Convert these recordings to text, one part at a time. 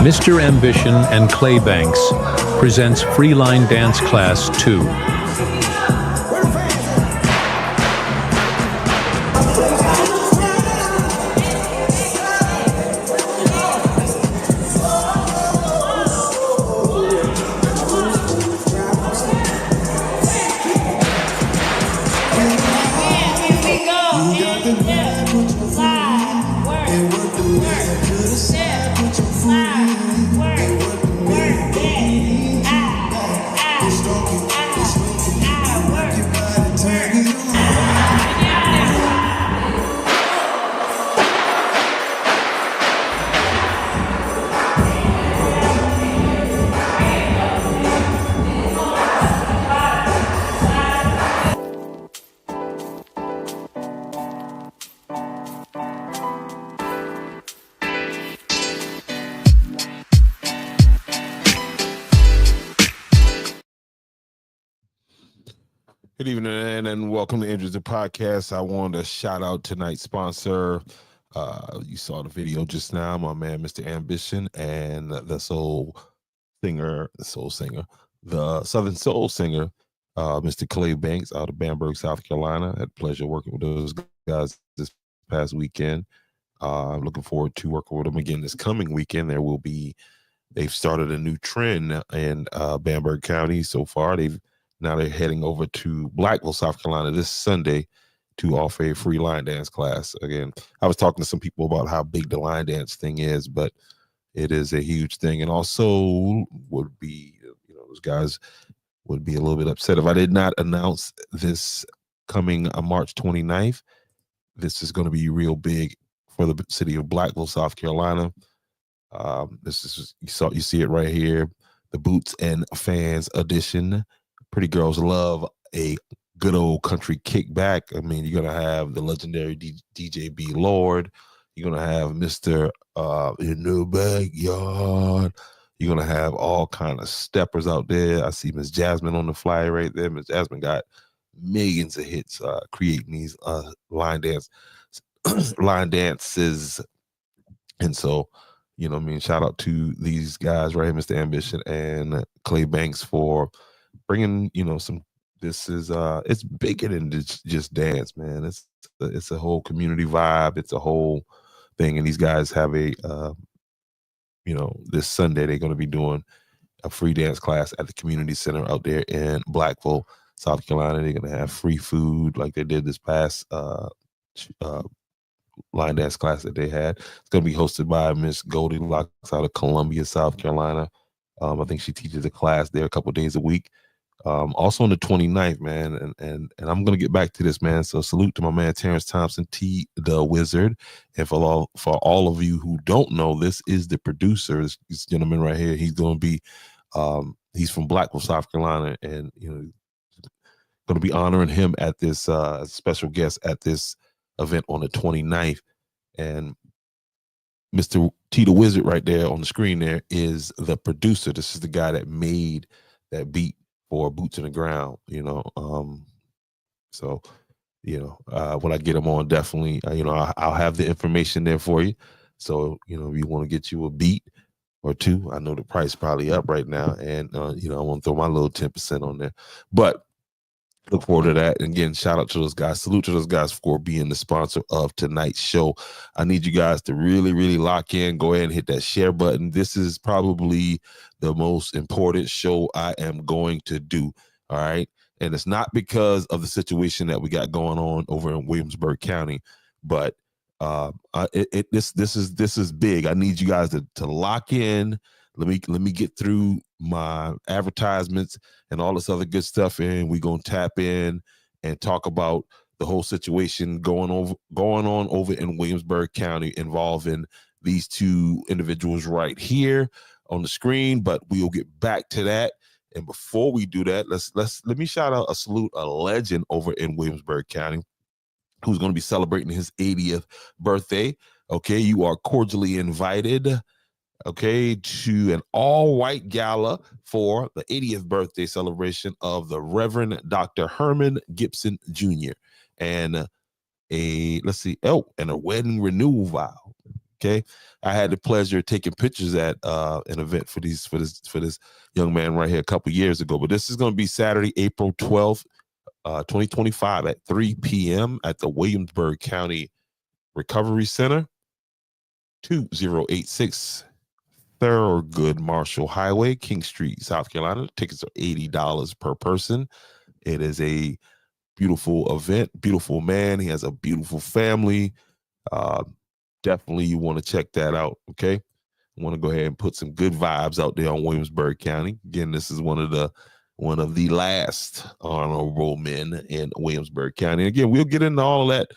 Mr. Ambition and Clay Banks presents Freeline Dance Class 2. Good evening and welcome to Andrews the Podcast. I wanted to shout out tonight's sponsor. You saw the video just now, my man, Mr. Ambition, and the Southern Soul singer, Mr. Clay Banks out of Bamberg, South Carolina. I had the pleasure working with those guys this past weekend. I'm looking forward to working with them again this coming weekend. They've started a new trend in Bamberg County so far. Now they're heading over to Blackville, South Carolina this Sunday to offer a free line dance class. Again, I was talking to some people about how big the line dance thing is, but it is a huge thing. And also those guys would be a little bit upset if I did not announce this coming March 29th. This is going to be real big for the city of Blackville, South Carolina. This is, you see it right here, the Boots and Fans edition. Pretty girls love a good old country kickback. I mean, you're going to have the legendary DJ B. Lord. You're going to have Mr. In the Backyard. You're going to have all kind of steppers out there. I see Miss Jasmine on the flyer right there. Miss Jasmine got millions of hits creating these line dances. And so, shout out to these guys right here, Mr. Ambition and Clay Banks, for bringing, it's bigger than just dance, man. It's a whole community vibe. It's a whole thing. And these guys have this Sunday, they're going to be doing a free dance class at the community center out there in Blackville, South Carolina. They're going to have free food like they did this past line dance class that they had. It's going to be hosted by Miss Goldilocks out of Columbia, South Carolina. I think she teaches a class there a couple days a week. Also on the 29th, man, and I'm gonna get back to this, man. So salute to my man Terrence Thompson, T the Wizard, and for all of you who don't know, this is the producer. This gentleman right here. He's gonna be, he's from Blackville, South Carolina, and gonna be honoring him at this special guest at this event on the 29th, and Mr. T the Wizard right there on the screen there is the producer. This is the guy that made that beat for Boots on the Ground, So, when I get him on, definitely, I'll have the information there for you. So, if you want to get you a beat or two, I know the price probably up right now, and, I want to throw my little 10% on there, but look forward to that. And again, shout out to those guys. Salute to those guys for being the sponsor of tonight's show. I need you guys to really, really lock in. Go ahead and hit that share button. This is probably the most important show I am going to do. All right. And it's not because of the situation that we got going on over in Williamsburg County, but this is big. I need you guys to lock in. Let me get through my advertisements and all this other good stuff, and we're gonna tap in and talk about the whole situation going on over in Williamsburg County involving these two individuals right here on the screen. But we'll get back to that. And before we do that, let me shout out a legend over in Williamsburg County who's going to be celebrating his 80th birthday. Okay, you are cordially invited, okay, to an all-white gala for the 80th birthday celebration of the Reverend Dr. Herman Gibson Jr. and a wedding renewal vow. Okay, I had the pleasure of taking pictures at an event for this young man right here a couple years ago. But this is going to be Saturday, April 12th, 2025 at 3 p.m. at the Williamsburg County Recovery Center, 2086 Thurgood Marshall Highway, King Street, South Carolina. Tickets are $80 per person. It is a beautiful event, beautiful man. He has a beautiful family. Definitely you want to check that out. Okay. I want to go ahead and put some good vibes out there on Williamsburg County. Again, this is one of the last honorable men in Williamsburg County. And again, we'll get into all of that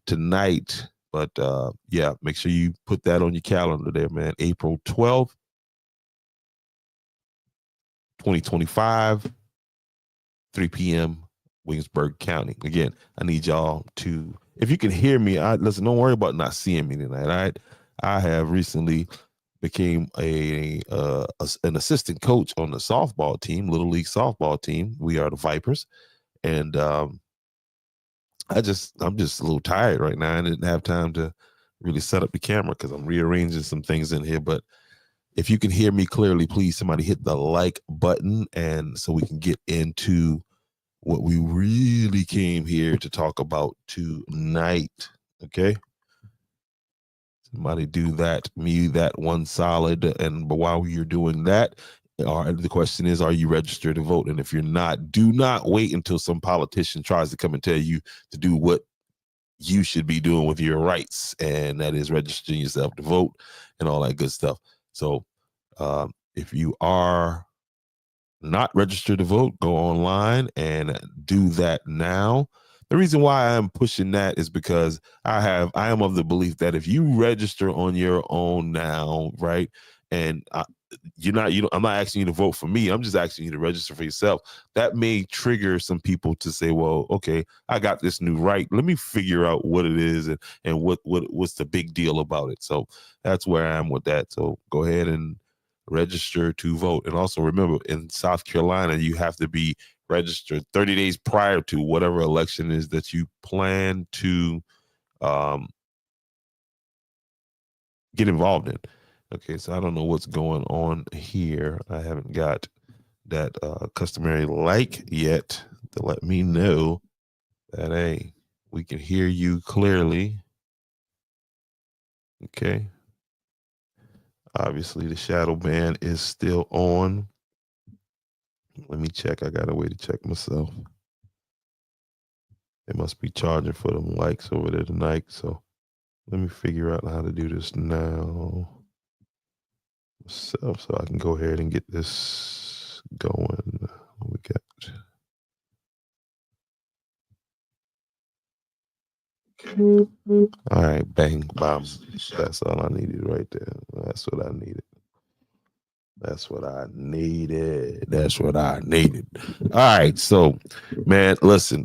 tonight. But yeah, make sure you put that on your calendar there, man. April 12th, 2025, 3 p.m. Williamsburg County. Again, I need y'all to, if you can hear me, listen, don't worry about not seeing me tonight. All right. I have recently became an assistant coach on the softball team, Little League softball team. We are the Vipers. And I'm just a little tired right now. I didn't have time to really set up the camera because I'm rearranging some things in here. But if you can hear me clearly, please somebody hit the like button, and so we can get into what we really came here to talk about tonight. Okay. Somebody do that, me that one solid. And but while you're doing that, the question is, are you registered to vote? And if you're not, do not wait until some politician tries to come and tell you to do what you should be doing with your rights, and that is registering yourself to vote and all that good stuff. So if you are not registered to vote, go online and do that now. The reason why I'm pushing that is because I am of the belief that if you register on your own now, right, and I'm not asking you to vote for me. I'm just asking you to register for yourself. That may trigger some people to say, well, okay, I got this new right. Let me figure out what it is and what's the big deal about it. So that's where I am with that. So go ahead and register to vote. And also remember, in South Carolina, you have to be registered 30 days prior to whatever election is that you plan to get involved in. Okay, so I don't know what's going on here. I haven't got that customary like yet to let me know that, hey, we can hear you clearly. Okay. Obviously, the shadow ban is still on. Let me check. I got a way to check myself. It must be charging for them likes over there tonight. So let me figure out how to do this now myself so I can go ahead and get this going. We got. All right, bang, bomb. That's all I needed right there. That's what I needed. That's what I needed. That's what I needed. All right, so, man, listen.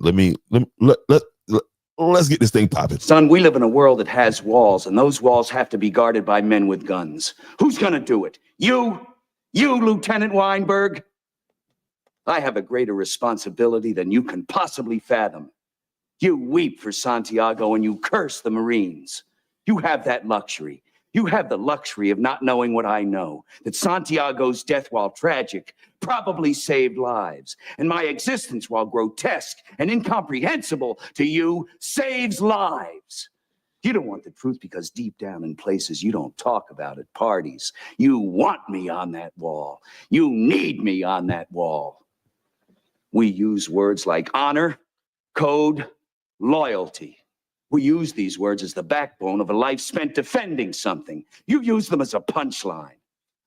Let's get this thing popping. Son, we live in a world that has walls, and those walls have to be guarded by men with guns. Who's gonna do it? You? You, Lieutenant Weinberg? I have a greater responsibility than you can possibly fathom. You weep for Santiago and you curse the Marines. You have that luxury. You have the luxury of not knowing what I know, that Santiago's death, while tragic, probably saved lives. And my existence, while grotesque and incomprehensible to you, saves lives. You don't want the truth because deep down in places you don't talk about at parties, you want me on that wall. You need me on that wall. We use words like honor, code, loyalty. We use these words as the backbone of a life spent defending something. You use them as a punchline.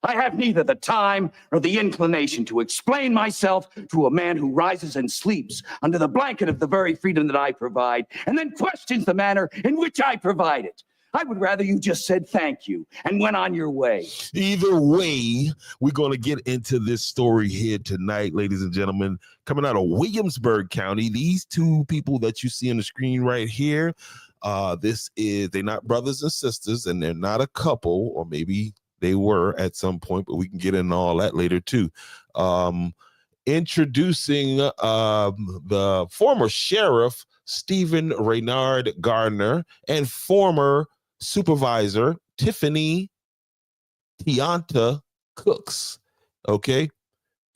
I have neither the time nor the inclination to explain myself to a man who rises and sleeps under the blanket of the very freedom that I provide, and then questions the manner in which I provide it. I would rather you just said thank you and went on your way. Either way, we're going to get into this story here tonight, ladies and gentlemen. Coming out of Williamsburg County, these two people that you see on the screen right here, they're not brothers and sisters, and they're not a couple, or maybe they were at some point, but we can get into all that later too. Introducing the former sheriff, Stephen Raynard Gardner, and former supervisor Tiffany Tianta Cooks. Okay.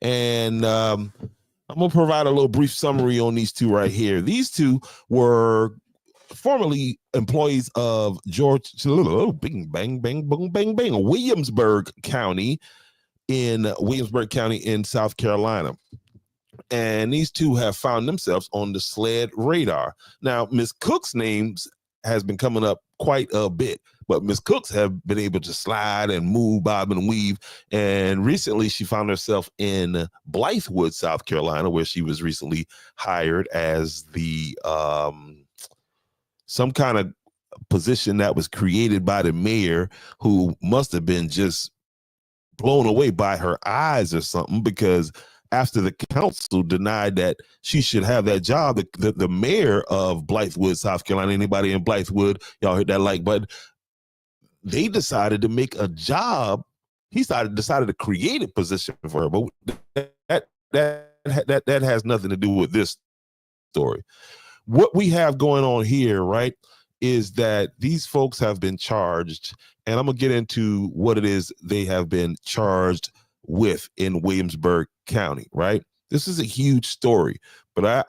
And I'm going to provide a little brief summary on these two right here. These two were formerly employees of Williamsburg County in South Carolina. And these two have found themselves on the SLED radar. Now, Ms. Cook's names has been coming up quite a bit, but Ms. Cooks have been able to slide and move, bob and weave. And recently she found herself in Blythewood, South Carolina, where she was recently hired as the some kind of position that was created by the mayor, who must have been just blown away by her eyes or something, because after the council denied that she should have that job, the mayor of Blythewood, South Carolina, anybody in Blythewood, y'all hit that like button, they decided to make a job. He decided to create a position for her, but that has nothing to do with this story. What we have going on here, right, is that these folks have been charged, and I'm gonna get into what it is they have been charged with in Williamsburg County, right? This is a huge story, but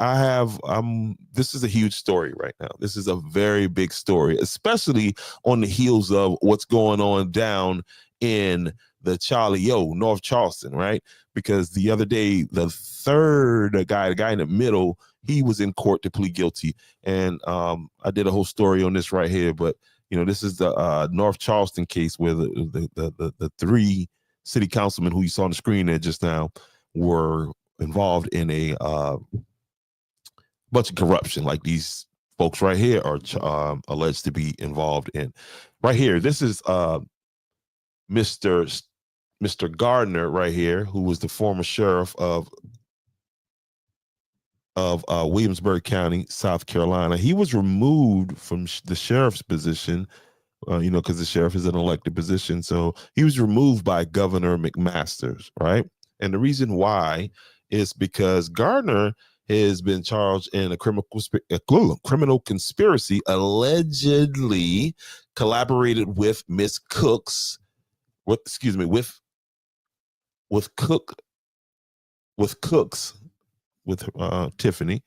this is a huge story right now. This is a very big story, especially on the heels of what's going on down in the Charlie O, North Charleston, right? Because the other day, the guy in the middle, he was in court to plead guilty. And I did a whole story on this right here, but this is the North Charleston case where the three city councilmen who you saw on the screen there just now were involved in a bunch of corruption, like these folks right here are alleged to be involved in. Right here, this is Mr. Gardner right here, who was the former sheriff of Williamsburg County, South Carolina. He was removed from the sheriff's position, because the sheriff is an elected position. So he was removed by Governor McMaster, right? And the reason why is because Gardner has been charged in a criminal conspiracy, allegedly collaborated with Miss Cooks, with Tiffany.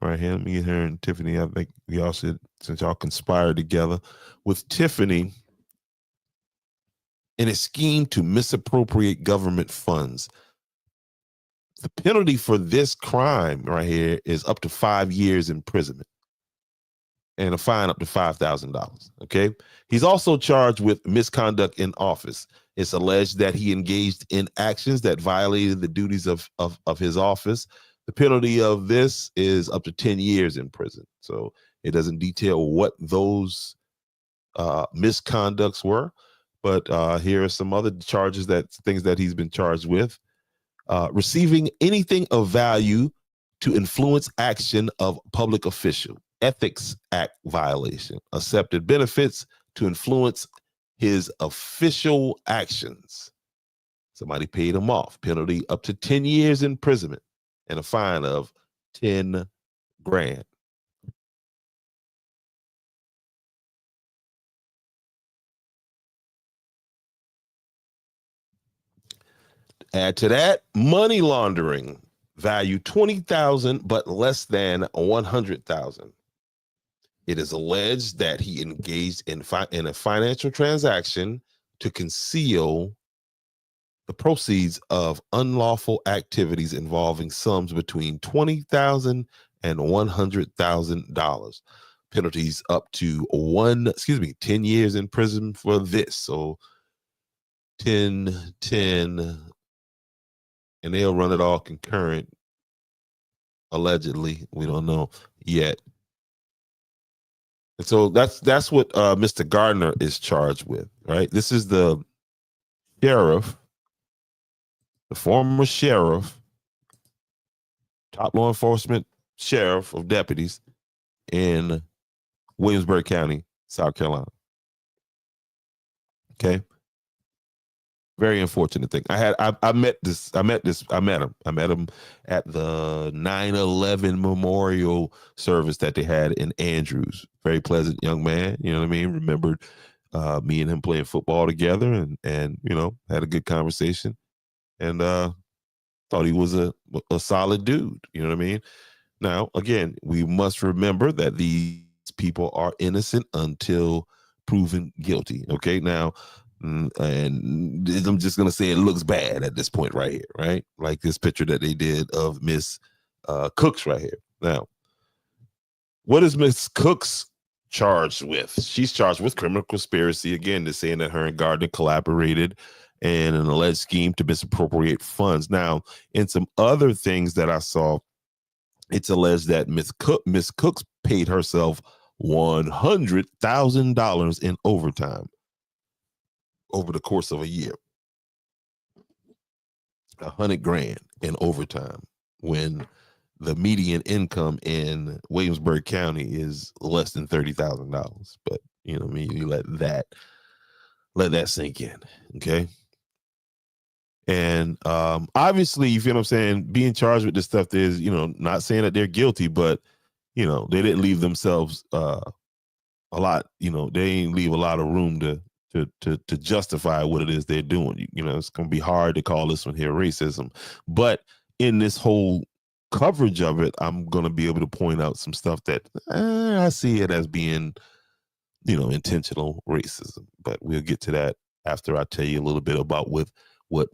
Right here, let me get her and Tiffany. I think y'all should, since y'all conspired together with Tiffany in a scheme to misappropriate government funds. The penalty for this crime right here is up to 5 years imprisonment and a fine up to $5,000. Okay. He's also charged with misconduct in office. It's alleged that he engaged in actions that violated the duties of his office. The penalty of this is up to 10 years in prison. So it doesn't detail what those misconducts were, but here are some other charges, things that he's been charged with. Receiving anything of value to influence action of public official, Ethics Act violation, accepted benefits to influence his official actions. Somebody paid him off, penalty up to 10 years imprisonment and a fine of 10 grand. Add to that, money laundering, value 20,000 but less than 100,000. It is alleged that he engaged in a financial transaction to conceal the proceeds of unlawful activities involving sums between $20,000 and $100,000. Penalties up to 10 years in prison for this. So 10, and they'll run it all concurrent. Allegedly, we don't know yet. And so that's what Mr. Gardner is charged with, right? This is the sheriff, the former sheriff, top law enforcement sheriff of deputies in Williamsburg County, South Carolina. Okay. Very unfortunate thing. I met him at the 9/11 memorial service that they had in Andrews. Very pleasant young man, you know what I mean? Remembered me and him playing football together, and you know, had a good conversation, and thought he was a solid dude. You know what I mean? Now, again, we must remember that these people are innocent until proven guilty. Okay, now, and I'm just gonna say it looks bad at this point right here, right? Like this picture that they did of Miss Cooks right here. Now, what is Miss Cooks charged with? She's charged with criminal conspiracy. Again, they're saying that her and Gardner collaborated in an alleged scheme to misappropriate funds. Now, in some other things that I saw, it's alleged that Miss Cooks paid herself $100,000 in overtime over the course of a year. $100,000 in overtime when the median income in Williamsburg County is less than $30,000. But you know, what I mean, you let that sink in, okay? And obviously, you feel what I'm saying, being charged with this stuff is, you know, not saying that they're guilty, but you know, they didn't leave themselves a lot, you know, they ain't leave a lot of room to justify what it is they're doing. You know, it's gonna be hard to call this one here racism. But in this whole coverage of it, I'm gonna be able to point out some stuff that I see it as being, you know, intentional racism. But we'll get to that after I tell you a little bit about what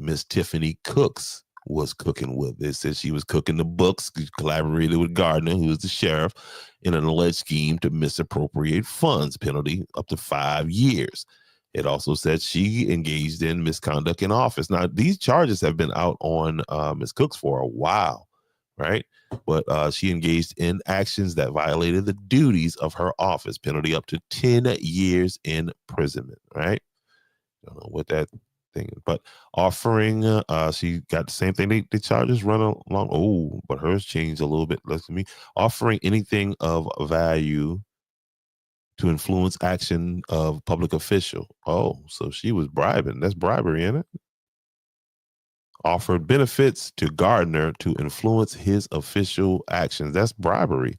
Miss Tiffany Cooks was cooking with. They said she was cooking the books, collaborated with Gardner, who is the sheriff, in an alleged scheme to misappropriate funds, penalty up to 5 years. It also said she engaged in misconduct in office. Now, these charges have been out on Ms. Cooks for a while, right? But she engaged in actions that violated the duties of her office, penalty up to 10 years imprisonment, right? Don't know what that thing, but offering, she got the same thing. The charges run along. Oh, but hers changed a little bit. Less than me. Offering anything of value to influence action of public official. Oh, so she was bribing. That's bribery, isn't it? Offered benefits to Gardner to influence his official actions. That's bribery.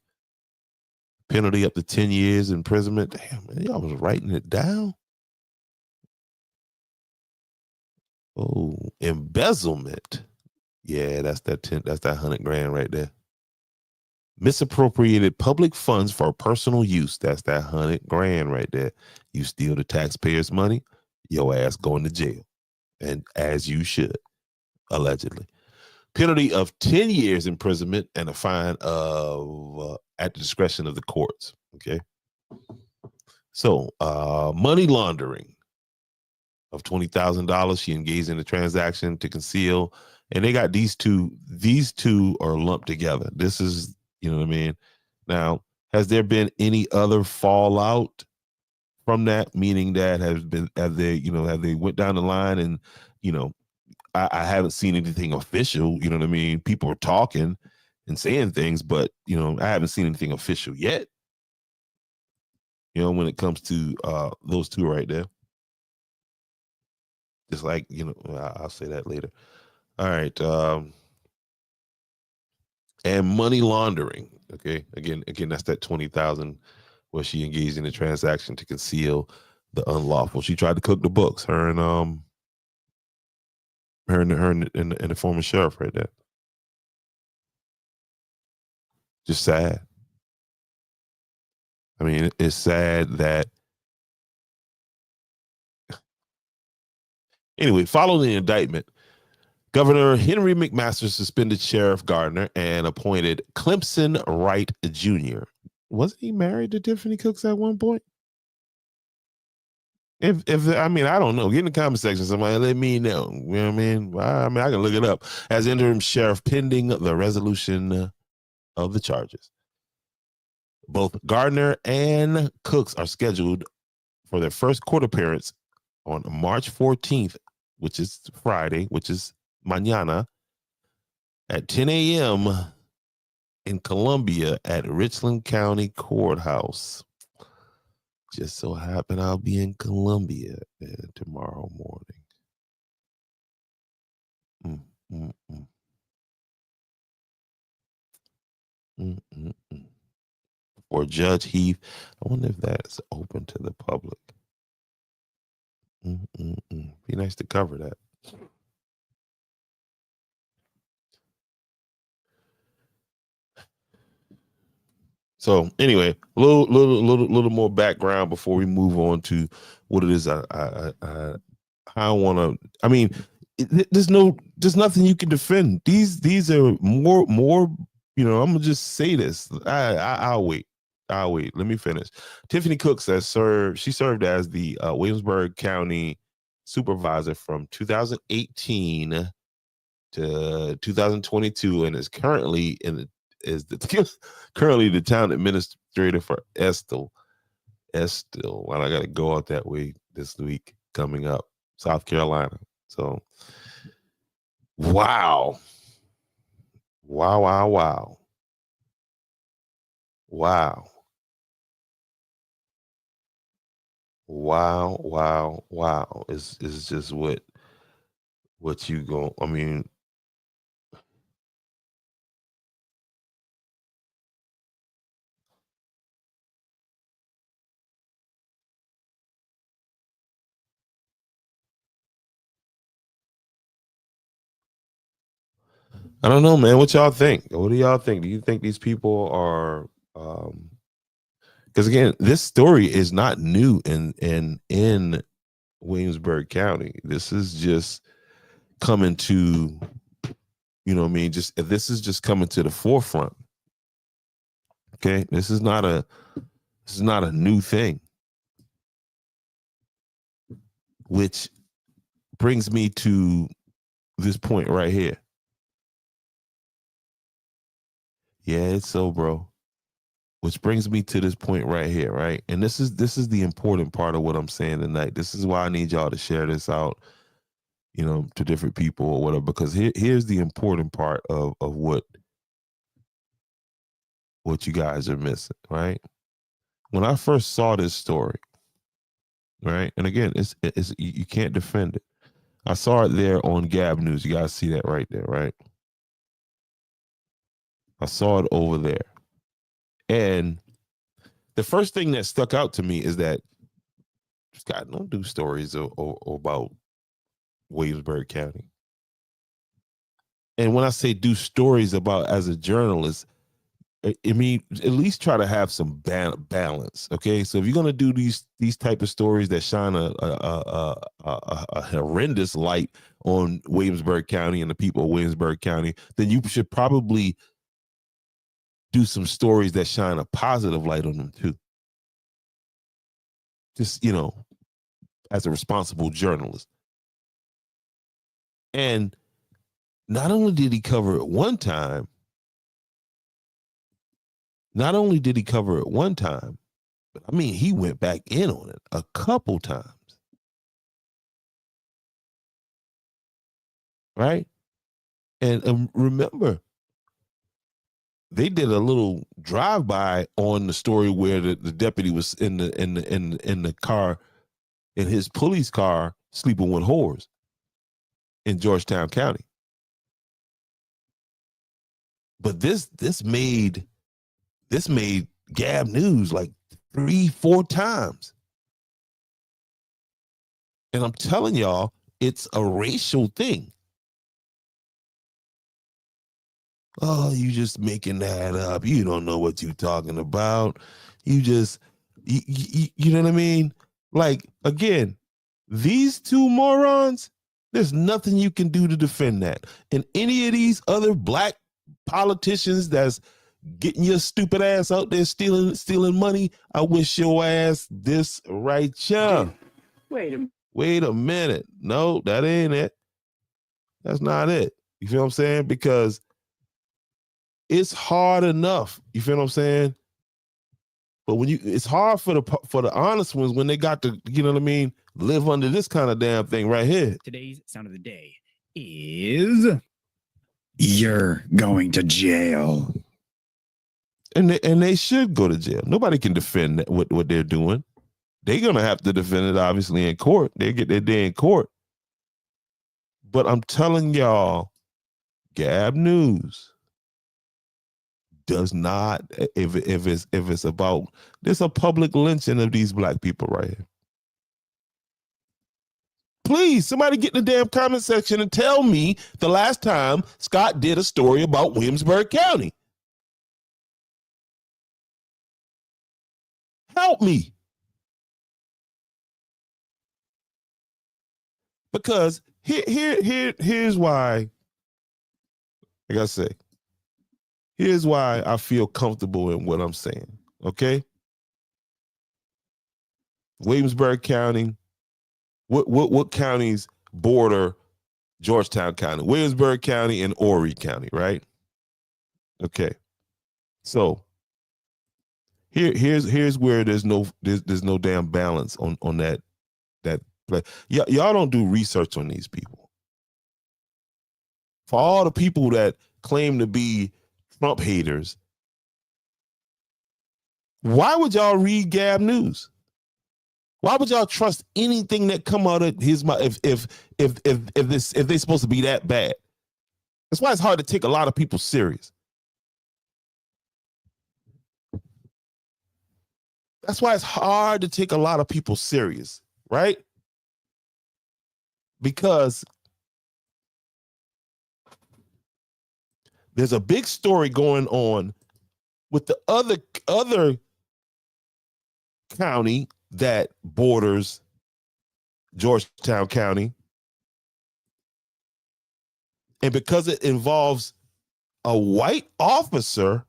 Penalty up to 10 years imprisonment. Damn, man, y'all was writing it down. Oh, embezzlement. Yeah, that's that $100,000 right there. Misappropriated public funds for personal use. That's that $100,000 right there. You steal the taxpayers' money, your ass going to jail. And as you should, allegedly. Penalty of 10 years imprisonment and a fine of at the discretion of the courts. Okay. So money laundering of $20,000. She engaged in a transaction to conceal, and they got these two. These two are lumped together. This is, you know what I mean. Now, has there been any other fallout from that? Meaning that have they went down the line and, you know, I haven't seen anything official. You know what I mean. People are talking and saying things, but you know, I haven't seen anything official yet. You know, when it comes to those two right there. Just like, you know, I'll say that later. All right. And money laundering. Okay. Again, that's that 20,000 where she engaged in a transaction to conceal the unlawful. She tried to cook the books. Her and the former sheriff right there. Just sad. I mean, it's sad that. Anyway, following the indictment, Governor Henry McMaster suspended Sheriff Gardner and appointed Clemson Wright Jr. Wasn't he married to Tiffany Cooks at one point? If I mean, I don't know. Get in the comment section. Somebody let me know. You know what I mean? I can look it up. As interim sheriff pending the resolution of the charges. Both Gardner and Cooks are scheduled for their first court appearance on March 14th, which is Friday, which is mañana, at 10 a.m. in Columbia at Richland County Courthouse. Just so happen I'll be in Columbia tomorrow morning. For Judge Heath. I wonder if that's open to the public. Be nice to cover that. So anyway, a little more background before we move on to what it is. I want to. I mean, there's nothing you can defend. These are more. You know, I'm gonna just say this. I'll wait. I'll wait. Let me finish. Tiffany Cooks she served as the Williamsburg County supervisor from 2018 to 2022, and is currently currently the town administrator for Estill. Well, I got to go out that way this week coming up, South Carolina. So, wow, wow, wow, wow, wow, wow, wow, wow. Is just what you go. I mean, I don't know, man. What y'all think? What do y'all think? Do you think these people are? Because again, this story is not new in Williamsburg County. This is just coming to, you know what I mean? This is just coming to the forefront. Okay. This is not a new thing. Which brings me to this point right here. Yeah, it's so, bro. Which brings me to this point right here, right? And this is the important part of what I'm saying tonight. This is why I need y'all to share this out, you know, to different people or whatever, because here's the important part of what you guys are missing, right? When I first saw this story, right? And again, it's you can't defend it. I saw it there on Gab News. You guys see that right there, right? I saw it over there. And the first thing that stuck out to me is that Scott don't do stories about Williamsburg County. And when I say do stories about as a journalist, I mean, at least try to have some balance. Okay, so if you're gonna do these type of stories that shine a horrendous light on Williamsburg County and the people of Williamsburg County, then you should probably do some stories that shine a positive light on them too. Just, you know, as a responsible journalist. And not only did he cover it one time, but I mean, he went back in on it a couple times. Right? And remember, they did a little drive-by on the story where the deputy was in the car, in his police car, sleeping with whores in Georgetown County. But this made Gab News like 3-4 times. And I'm telling y'all, it's a racial thing. Oh, you just making that up. You don't know what you're talking about. You just, you know what I mean? Like, again, these two morons, there's nothing you can do to defend that. And any of these other black politicians that's getting your stupid ass out there stealing money, I wish your ass this right here. Wait a minute. No, that ain't it. That's not it. You feel what I'm saying? Because it's hard enough. You feel what I'm saying? But it's hard for the honest ones when they got to, you know what I mean, live under this kind of damn thing right here. Today's sound of the day is you're going to jail. And they should go to jail. Nobody can defend what they're doing. They're gonna have to defend it, obviously, in court. They get their day in court. But I'm telling y'all, Gab News does not, if it's about, there's a public lynching of these black people right here. Please, somebody get in the damn comment section and tell me the last time Scott did a story about Williamsburg County. Help me. Because here's why, like I say, here's why I feel comfortable in what I'm saying, okay? Williamsburg County, what counties border Georgetown County? Williamsburg County and Horry County, right? Okay. So here's where there's no damn balance on that play. Y'all don't do research on these people. For all the people that claim to be Trump haters, why would y'all read Gab News? Why would y'all trust anything that come out of his mouth if they're supposed to be that bad? That's why it's hard to take a lot of people serious. That's why it's hard to take a lot of people serious, right? Because there's a big story going on with the other county that borders Georgetown County. And because it involves a white officer,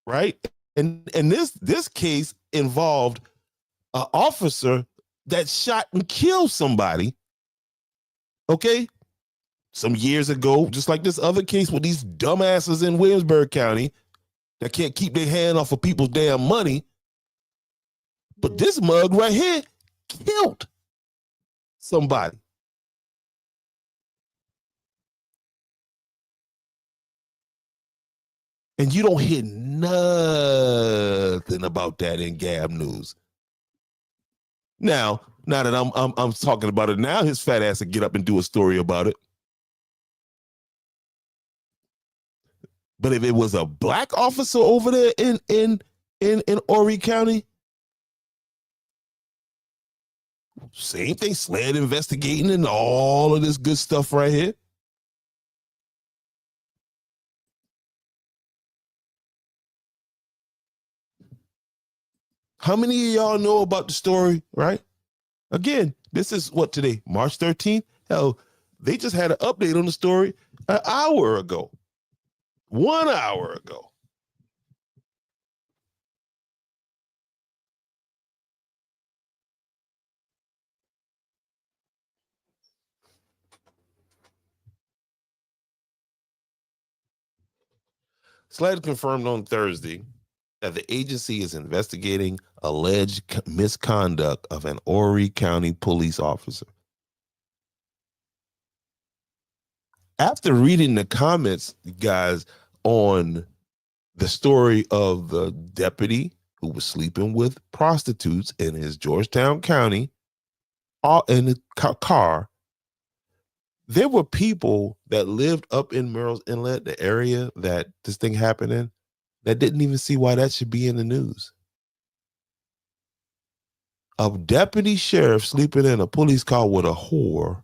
right? And this case involved an officer that shot and killed somebody, okay? Some years ago, just like this other case with these dumbasses in Williamsburg County that can't keep their hand off of people's damn money. But this mug right here killed somebody. And you don't hear nothing about that in Gab News. Now that I'm talking about it now, his fat ass will get up and do a story about it. But if it was a black officer over there in Horry County, same thing, SLED investigating and all of this good stuff right here. How many of y'all know about the story, right? Again, this is what today, March 13th? Hell, they just had an update on the story an hour ago. 1 hour ago. SLED confirmed on Thursday that the agency is investigating alleged misconduct of an Horry County police officer. After reading the comments, guys, on the story of the deputy who was sleeping with prostitutes in his Georgetown County in the car, there were people that lived up in Murrells Inlet, the area that this thing happened in, that didn't even see why that should be in the news. A deputy sheriff sleeping in a police car with a whore,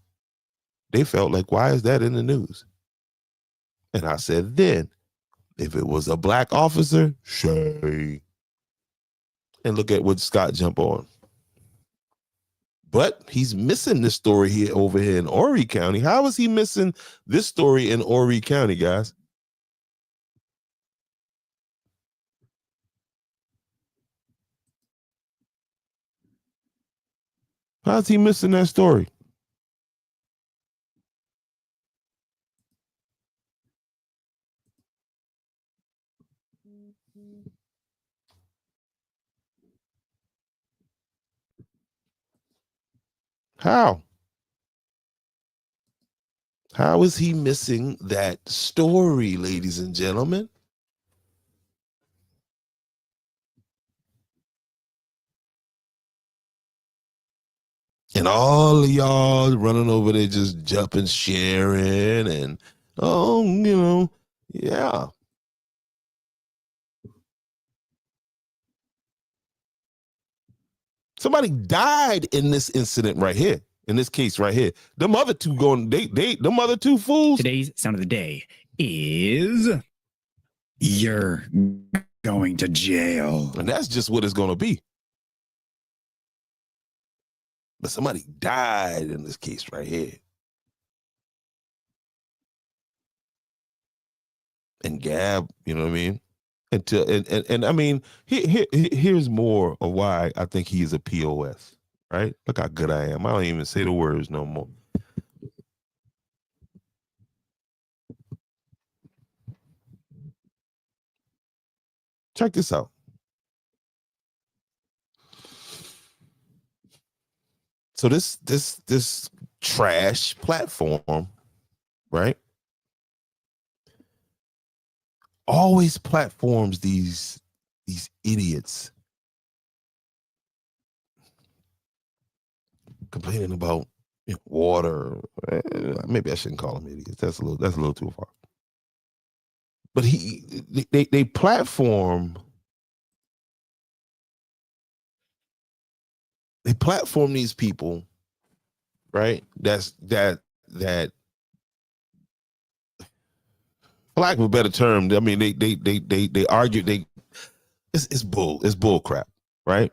they felt like, why is that in the news? And I said then, if it was a black officer, shay. And look at what Scott jump on. But he's missing this story here over here in Horry County. How is he missing this story in Horry County, guys? How's he missing that story? How? How is he missing that story, ladies and gentlemen? And all of y'all running over there just jumping, sharing, and yeah. Somebody died in this incident right here In this case right here, them other two them other two fools. Today's sound of the day is you're going to jail. And that's just what it's going to be. But somebody died in this case right here. And Gab, you know what I mean? And I mean, here's more of why I think he's a POS, right? Look how good I am. I don't even say the words no more. Check this out. So this trash platform, right? Always platforms these idiots complaining about water. Maybe I shouldn't call them idiots. That's a little too far. But they platform these people, right? That for lack of a better term, I mean they argue it's bull crap, right?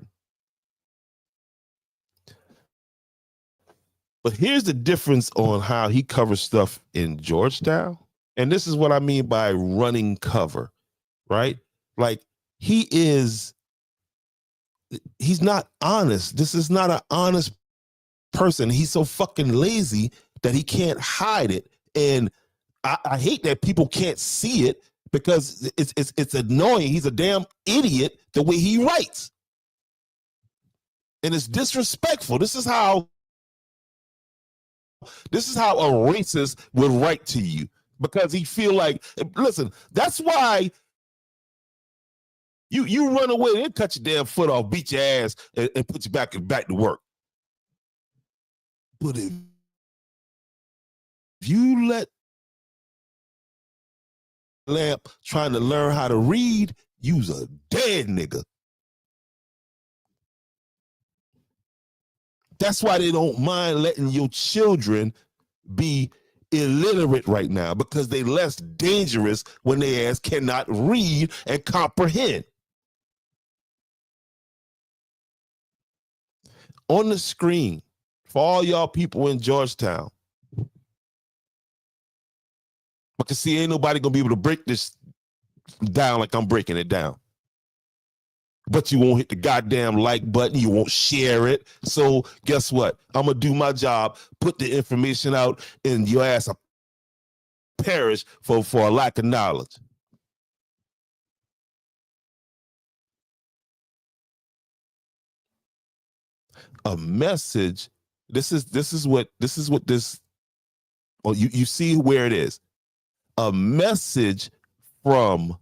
But here's the difference on how he covers stuff in Georgetown. And this is what I mean by running cover, right? Like he's not honest. This is not an honest person. He's so fucking lazy that he can't hide it. And I hate that people can't see it because it's annoying. He's a damn idiot the way he writes. And it's disrespectful. This is how a racist would write to you, because he feel like, listen, that's why you run away and cut your damn foot off, beat your ass, and put you back to work. But if you let Lamp trying to learn how to read, you's a dead nigga. That's why they don't mind letting your children be illiterate right now, because they less dangerous when they ass cannot read and comprehend. On the screen, for all y'all people in Georgetown, because see, ain't nobody gonna be able to break this down like I'm breaking it down. But you won't hit the goddamn like button. You won't share it. So guess what? I'm going to do my job, put the information out, and your ass will perish for a lack of knowledge. A message. This is what this. Oh, you see where it is. A message from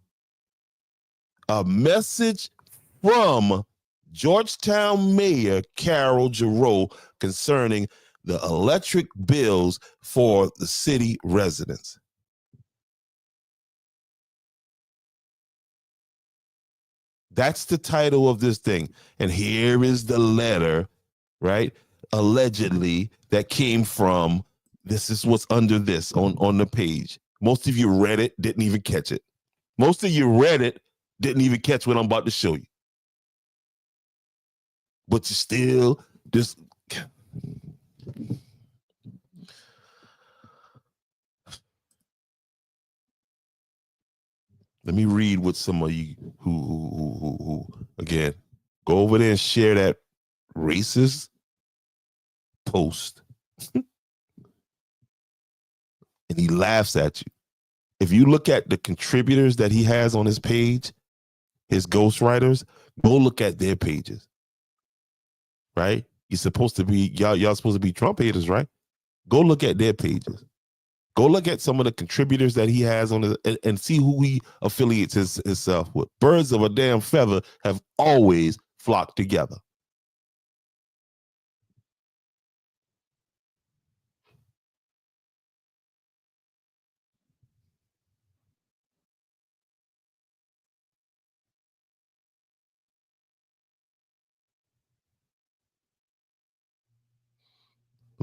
Georgetown Mayor Carol Giroux concerning the electric bills for the city residents. That's the title of this thing. And here is the letter, right? Allegedly, that came from, this is what's under this on the page. Most of you read it, didn't even catch it. Most of you read it, didn't even catch what I'm about to show you. But you still just. Let me read what some of you who again, go over there and share that racist post. And he laughs at you. If you look at the contributors that he has on his page, his ghostwriters, go look at their pages. Right? You're supposed to be, y'all supposed to be Trump haters, right? Go look at their pages. Go look at some of the contributors that he has on his, and see who he affiliates himself with. Birds of a damn feather have always flocked together.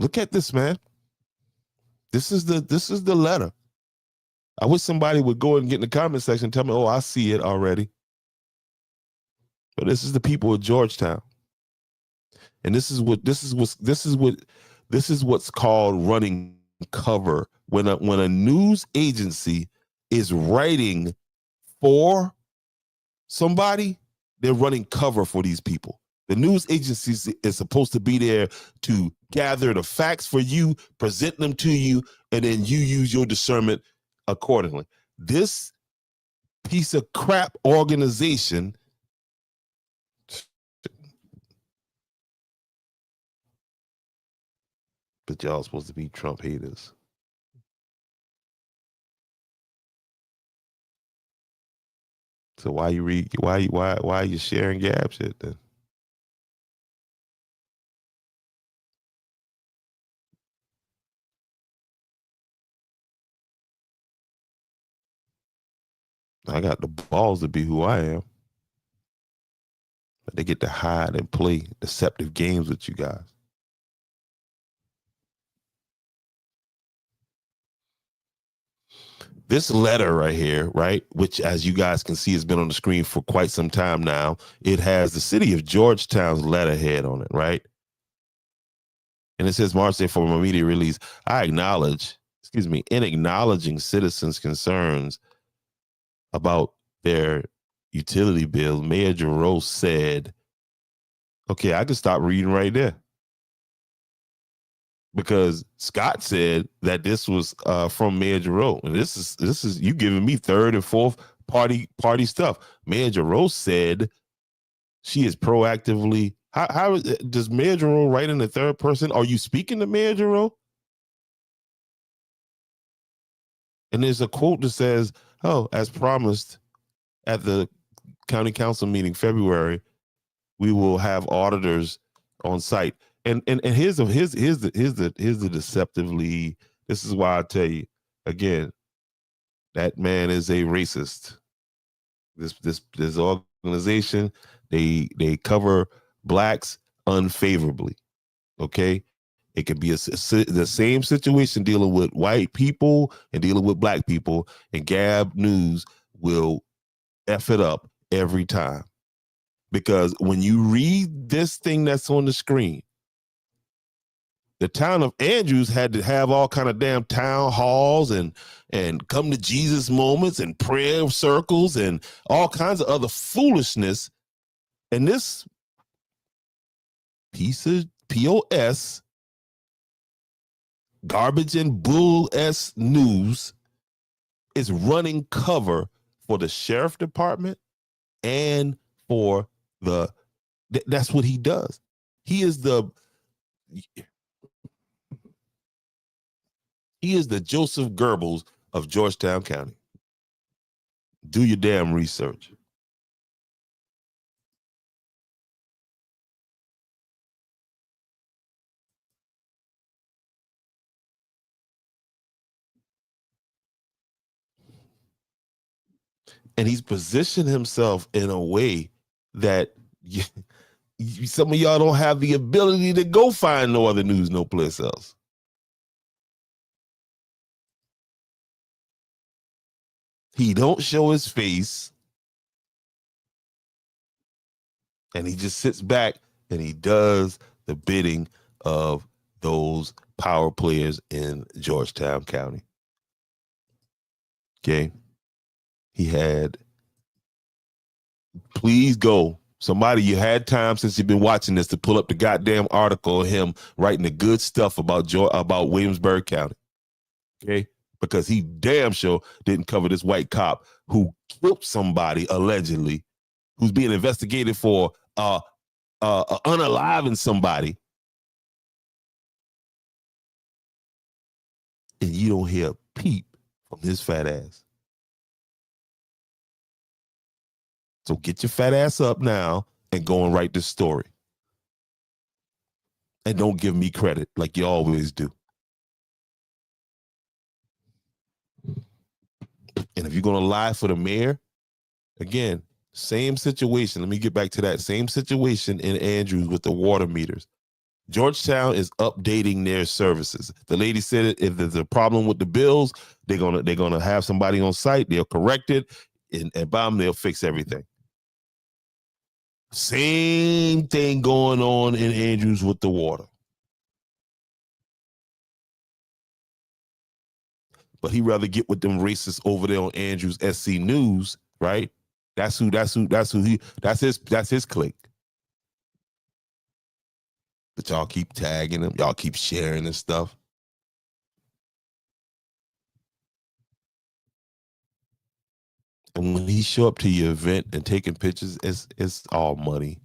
Look at this, man. This is the letter. I wish somebody would go and get in the comment section and tell me, oh, I see it already. But this is the people of Georgetown. And this is what's called running cover. When a news agency is writing for somebody, they're running cover for these people. The news agency is supposed to be there to gather the facts for you, present them to you, and then you use your discernment accordingly. This piece of crap organization but y'all supposed to be Trump haters. So why are you sharing Gab shit then? I got the balls to be who I am. But they get to hide and play deceptive games with you guys. This letter right here, right, which as you guys can see has been on the screen for quite some time now, it has the city of Georgetown's letterhead on it, right? And it says, March 8th for my media release, in acknowledging citizens' concerns about their utility bill, Mayor Giroux said, okay, I can stop reading right there. Because Scott said that this was from Mayor Giroux, and this is you giving me third and fourth party stuff. Mayor Giroux said she is proactively. How does Mayor Giroux write in the third person? Are you speaking to Mayor Giroux? And there's a quote that says, "Oh, as promised at the county council meeting February, we will have auditors on site." And here's the deceptively. This is why I tell you again, that man is a racist. This organization, they cover blacks unfavorably. Okay, it could be the same situation dealing with white people and dealing with black people, and Gab News will F it up every time. Because when you read this thing that's on the screen, the town of Andrews had to have all kind of damn town halls and come to Jesus moments and prayer circles and all kinds of other foolishness. And this piece of POS, garbage and bull S news, is running cover for the sheriff department and for that's what he does. He is the Joseph Goebbels of Georgetown County. Do your damn research. And he's positioned himself in a way that some of y'all don't have the ability to go find no other news no place else. He don't show his face, and he just sits back and he does the bidding of those power players in Georgetown County. Okay. He had, please go. Somebody, you had time since you've been watching this to pull up the goddamn article of him writing the good stuff about Williamsburg County. Okay. Because he damn sure didn't cover this white cop who killed somebody allegedly, who's being investigated for unaliving somebody. And you don't hear a peep from his fat ass. So get your fat ass up now and go and write this story. And don't give me credit like you always do. And if you're going to lie for the mayor, again, same situation. Let me get back to that. Same situation in Andrews with the water meters. Georgetown is updating their services. The lady said if there's a problem with the bills, they're gonna have somebody on site. They'll correct it, and bam, they'll fix everything. Same thing going on in Andrews with the water. But he'd rather get with them racists over there on Andrews SC News, right? That's his clique. But y'all keep tagging him, y'all keep sharing this stuff. And when he show up to your event and taking pictures, it's all money.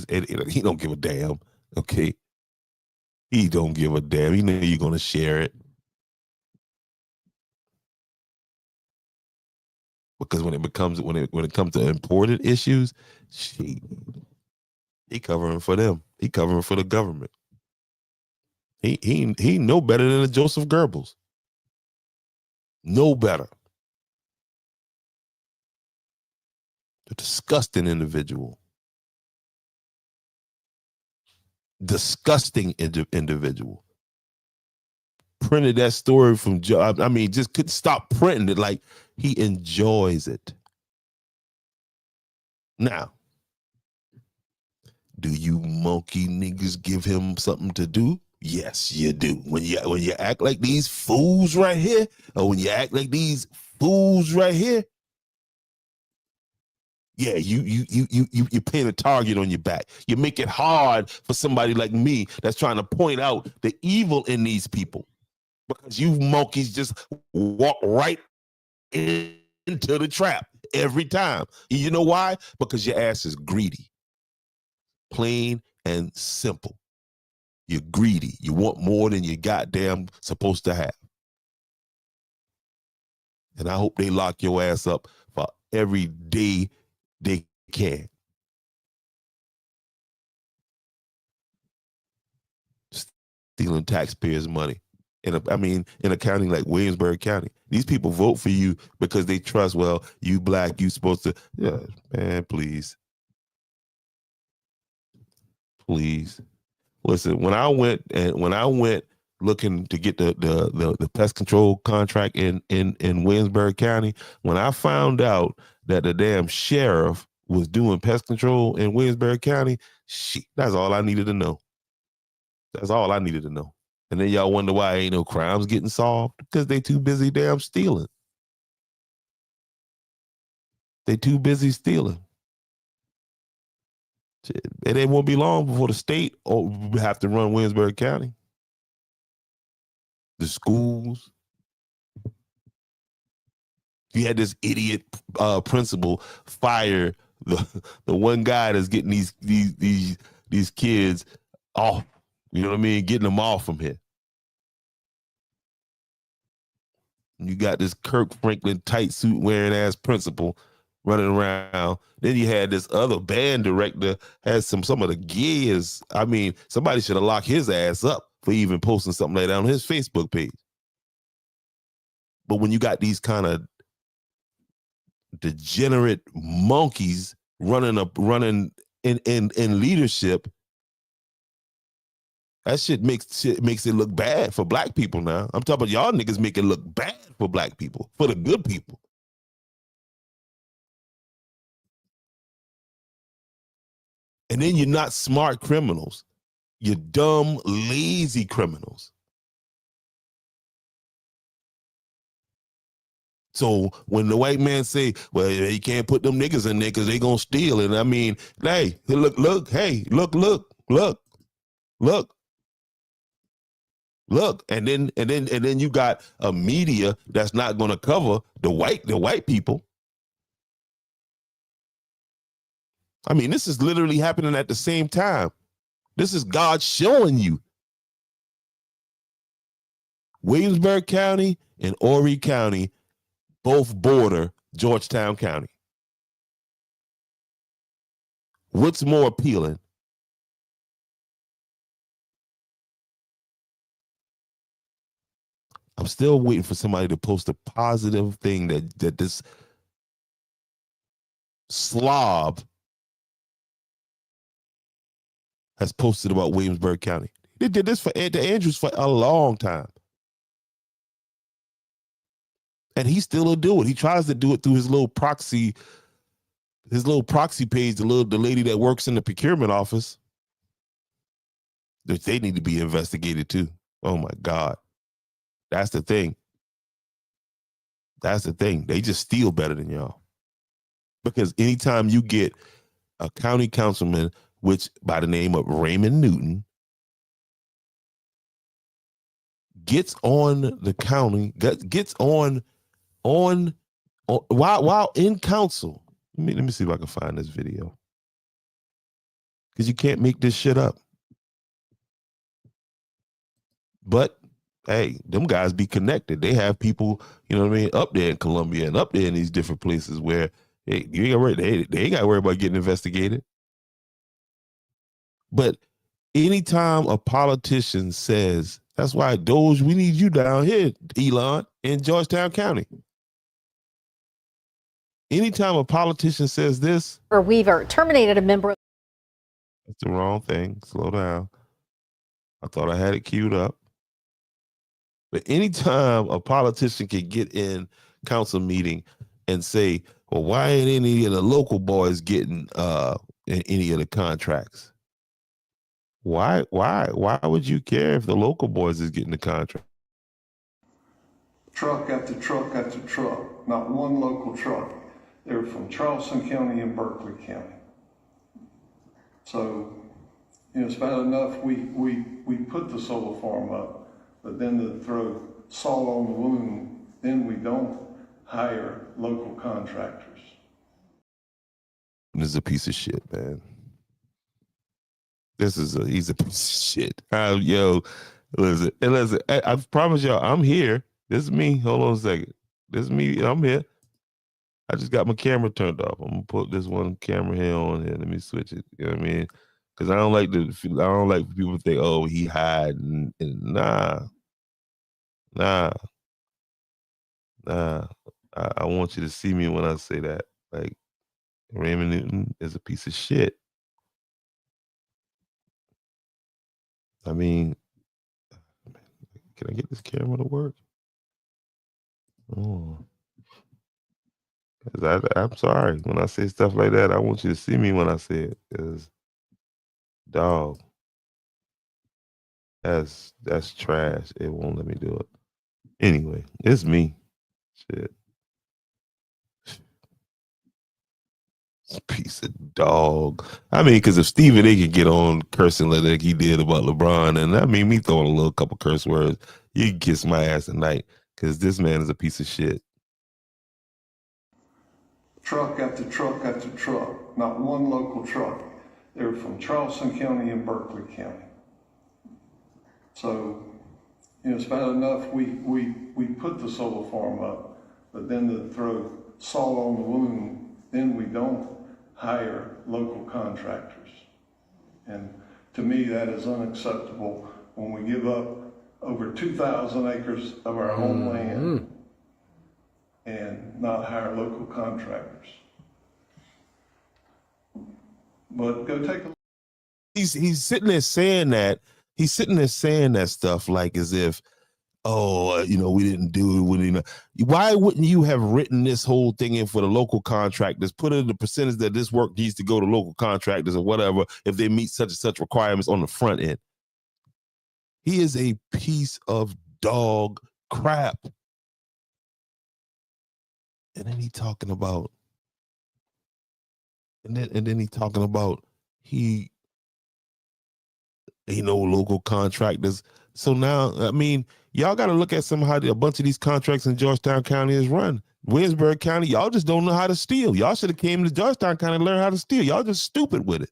He don't give a damn, okay? He don't give a damn. He know you're gonna share it. Because when it comes to imported issues, he covering for them. He covering for the government. He no better than a Joseph Goebbels. No better. A disgusting individual. Disgusting individual. Printed that story from, I mean, just couldn't stop printing it. Like, he enjoys it. Now, do you monkey niggas give him something to do? Yes, you do. When you act like these fools right here, or when you act like these fools right here, yeah, you paint a target on your back. You make it hard for somebody like me that's trying to point out the evil in these people. Because you monkeys just walk right into the trap every time. You know why? Because your ass is greedy. Plain and simple. You're greedy. You want more than you goddamn supposed to have. And I hope they lock your ass up for every day they can. Stealing taxpayers' money. In a county like Williamsburg County, these people vote for you because they trust, well, you black, you supposed to, yeah, man, please. Listen, when I went looking to get the pest control contract in Williamsburg County, when I found out that the damn sheriff was doing pest control in Williamsburg County, shit, that's all I needed to know. That's all I needed to know. And then y'all wonder why ain't no crimes getting solved? Because they too busy damn stealing. They too busy stealing. And it won't be long before the state have to run Williamsburg County. The schools. You had this idiot principal fire the one guy that's getting these kids off. You know what I mean? Getting them off from here. You got this Kirk Franklin tight suit wearing ass principal running around. Then you had this other band director has some of the gears. I mean, somebody should have locked his ass up for even posting something like that on his Facebook page. But when you got these kind of degenerate monkeys running in leadership, that shit makes it look bad for black people now. I'm talking about y'all niggas make it look bad for black people, for the good people. And then you're not smart criminals. You're dumb, lazy criminals. So when the white man say, well, you can't put them niggas in there because they gonna steal. And I mean, hey, look, and then you got a media that's not gonna cover the white people. I mean, this is literally happening at the same time. This is God showing you. Williamsburg County and Horry County both border Georgetown County. What's more appealing? I'm still waiting for somebody to post a positive thing that this slob has posted about Williamsburg County. They did this for the Andrews for a long time. And he still will do it. He tries to do it through his little proxy page, the lady that works in the procurement office. They need to be investigated too. Oh my God. That's the thing. That's the thing. They just steal better than y'all. Because anytime you get a county councilman, which by the name of Raymond Newton, gets on the county, gets on while in council. Let me see if I can find this video. Because you can't make this shit up. But hey, them guys be connected. They have people, you know what I mean, up there in Columbia and up there in these different places where they ain't got to worry about getting investigated. But anytime a politician says, that's why, Doge, we need you down here, Elon, in Georgetown County. Anytime a politician says this, Weaver terminated a member. that's the wrong thing. Slow down. I thought I had it queued up. But anytime a politician can get in council meeting and say, well, why ain't any of the local boys getting any of the contracts? Why would you care if the local boys is getting the contract? Truck after truck after truck, not one local truck. They're from Charleston County and Berkeley County. So, it's bad enough we put the solar farm up, but then to throw salt on the wound, then we don't hire local contractors. This is a piece of shit, man. He's a piece of shit. Yo, listen, I promise y'all, I'm here. This is me. Hold on a second. This is me. I'm here. I just got my camera turned off. I'm gonna put this one camera here on here. Let me switch it. You know what I mean? Because I don't like people to think, oh, he hiding. Nah. I want you to see me when I say that. Like, Raymond Newton is a piece of shit. I mean, can I get this camera to work? Oh. I'm sorry. When I say stuff like that, I want you to see me when I say it. Because, dog, that's trash. It won't let me do it. Anyway, it's me. Shit. Piece of dog. I mean, because if Stephen A can get on cursing like he did about LeBron, and I mean, me throwing a little couple curse words, you can kiss my ass tonight, because this man is a piece of shit. Truck after truck after truck, not one local truck. They're from Charleston County and Berkeley County. So, it's bad enough we put the solar farm up, but then to throw salt on the wound, then we don't hire local contractors. And to me, that is unacceptable when we give up over 2,000 acres of our homeland and not hire local contractors. But go take a look. He's sitting there saying that. He's sitting there saying that stuff like as if, oh, we didn't do it. Why wouldn't you have written this whole thing in for the local contractors, put in the percentage that this work needs to go to local contractors or whatever if they meet such and such requirements on the front end? He is a piece of dog crap. And then he talking about, he ain't no local contractors. So now, I mean, y'all got to look at how a bunch of these contracts in Georgetown County is run. Williamsburg County, y'all just don't know how to steal. Y'all should have came to Georgetown County and learned how to steal. Y'all just stupid with it.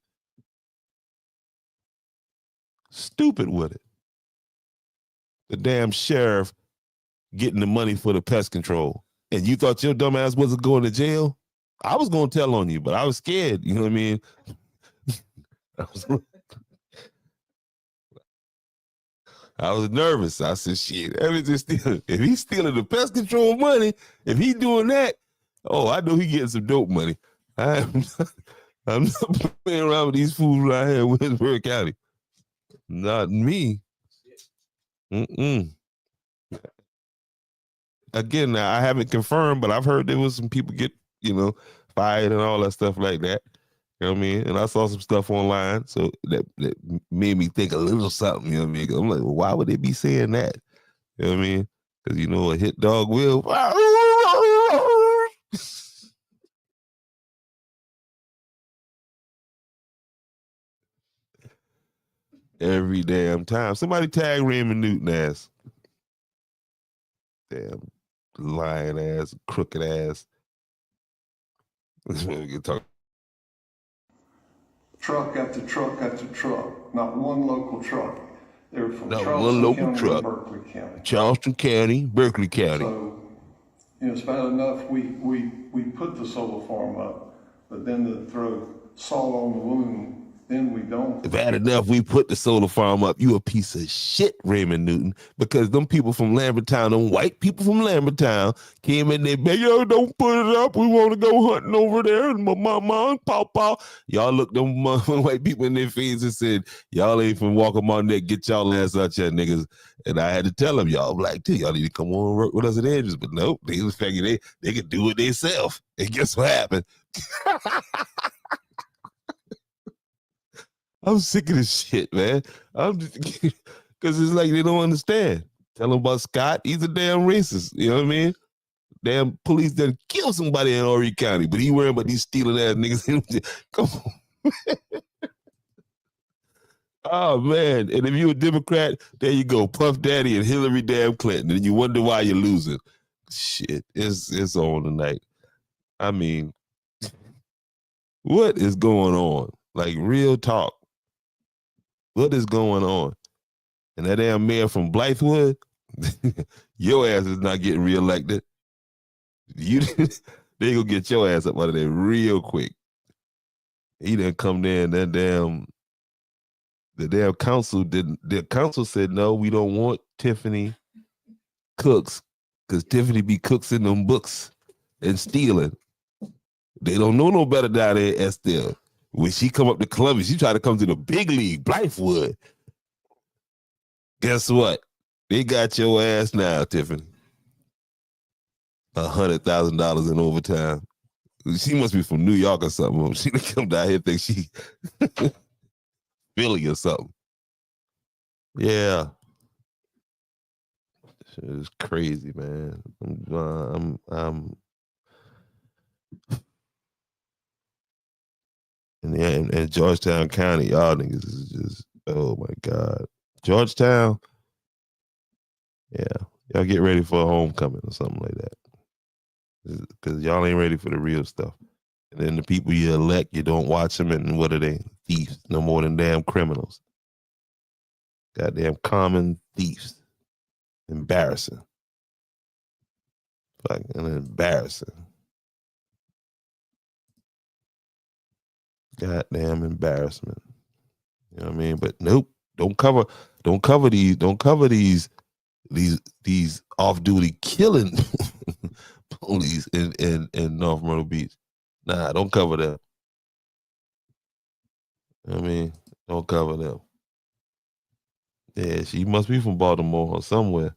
Stupid with it. The damn sheriff getting the money for the pest control. And you thought your dumb ass wasn't going to jail? I was going to tell on you, but I was scared. You know what I mean? I was nervous. I said, shit, if he's stealing the pest control money, if he's doing that, oh, I know he getting some dope money. I'm not playing around with these fools right here in Williamsburg County. Not me. Mm-mm. Again, now, I haven't confirmed, but I've heard there was some people get, fired and all that stuff like that. You know what I mean? And I saw some stuff online, so that made me think a little something. You know what I mean? 'Cause I'm like, well, why would they be saying that? You know what I mean? Because a hit dog will. Every damn time. Somebody tag Raymond Newton ass. Damn lying ass, crooked ass. That's what we can talk. Truck after truck after truck, not one local truck. They're from Not Charleston one local County truck. and Berkeley County. Charleston County, Berkeley County. So, it's bad enough we put the solar farm up, but then to throw salt on the wound, then we don't. Bad enough we put the solar farm up. You a piece of shit, Raymond Newton, because them people from Lambertown, them white people from Lambertown came in there, yo, don't put it up. We want to go hunting over there. And my mama and papa. Y'all looked them white people in their face and said, y'all ain't from Walker on there. Get y'all ass out here, niggas. And I had to tell them, y'all black too. Y'all need to come on and work with us at Andrews. But nope, they was figuring they could do it themselves. And guess what happened? I'm sick of this shit, man. I'm just because it's like they don't understand. Tell them about Scott. He's a damn racist. You know what I mean? Damn police done kill somebody in Horry County, but he worrying about these stealing ass niggas. Come on. Oh man. And if you're a Democrat, there you go. Puff Daddy and Hillary damn Clinton. And you wonder why you're losing. Shit. It's on tonight. I mean, what is going on? Like real talk. What is going on? And that damn mayor from Blythewood, your ass is not getting reelected. They gonna get your ass up out of there real quick. He didn't come there and the damn council didn't. The council said no, we don't want Tiffany Cooks because Tiffany be cooks in them books and stealing. They don't know no better down there at Estelle. When she come up to Columbia, she tried to come to the big league, Blythewood. Guess what? They got your ass now, Tiffany. $100,000 in overtime. She must be from New York or something. She done come down here and think she Philly or something. Yeah. It's crazy, man. I'm and Georgetown County, y'all niggas is just, oh my God. Georgetown, yeah, y'all get ready for a homecoming or something like that. Because y'all ain't ready for the real stuff. And then the people you elect, you don't watch them, and what are they? Thieves, no more than damn criminals. Goddamn common thieves. Embarrassing. Fucking embarrassing. Goddamn embarrassment. You know what I mean? But nope, don't cover these off-duty killing police in North Myrtle Beach. Nah, don't cover them. You know what I mean? Don't cover them. Yeah, she must be from Baltimore or somewhere.